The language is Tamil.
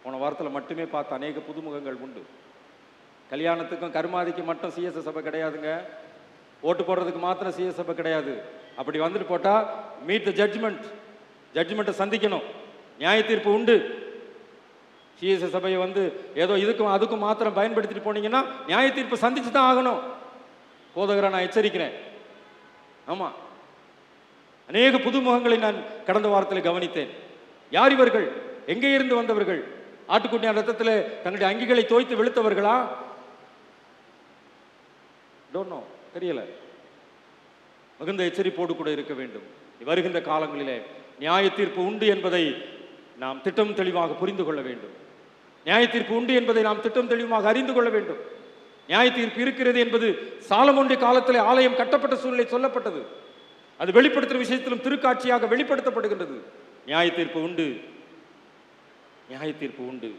போன வாரத்தில் மட்டுமே பார்த்த அநேக புதுமுகங்கள் உண்டு. கல்யாணத்துக்கும் கருமாதிக்கு மட்டும் சிஎஸ்எஸ் சபை கிடையாதுங்க. ஓட்டு போடுறதுக்கு மாத்திரம் சிஎஸ் சபை கிடையாது. அப்படி வந்துட்டு போட்டால் மீட் த ஜட்ஜ்மெண்ட்டை சந்திக்கணும். நியாய தீர்ப்பு உண்டு. சிஎஸ்எஸ் சபையை ஏதோ இதுக்கும் அதுக்கும் மாத்திரம் பயன்படுத்திட்டு போனீங்கன்னா நியாய தீர்ப்பு சந்திச்சு தான் ஆகணும். போதகரை நான் எச்சரிக்கிறேன். ஆமாம், அநேக புதுமுகங்களை நான் கடந்த வாரத்தில் கவனித்தேன். யார் இவர்கள்? எங்கே இருந்து வந்தவர்கள்? ஆட்டுக்குட்டியான ரத்தத்தில் தங்களுடைய அங்கிகளை தோய்த்து வெளுத்தவர்களா? டோன்ட் நோ, தெரியல. மிகுந்த எச்சரிப்போடு கூட இருக்க வேண்டும். வருகின்ற காலங்களிலே நியாய தீர்ப்பு உண்டு என்பதை நாம் திட்டம் தெளிவாக புரிந்து கொள்ள வேண்டும். நியாய தீர்ப்பு உண்டு என்பதை நாம் திட்டம் தெளிவாக அறிந்து கொள்ள வேண்டும். நியாய தீர்ப்பு இருக்கிறது என்பது சாலமோனுடைய காலத்தில் ஆலயம் கட்டப்பட்ட சூழ்நிலை சொல்லப்பட்டது. அது வெளிப்படுத்துகிற விஷயத்திலும் திருக்காட்சியாக வெளிப்படுத்தப்படுகின்றது. நியாய தீர்ப்பு உண்டு, நியாய தீர்ப்பு உண்டு.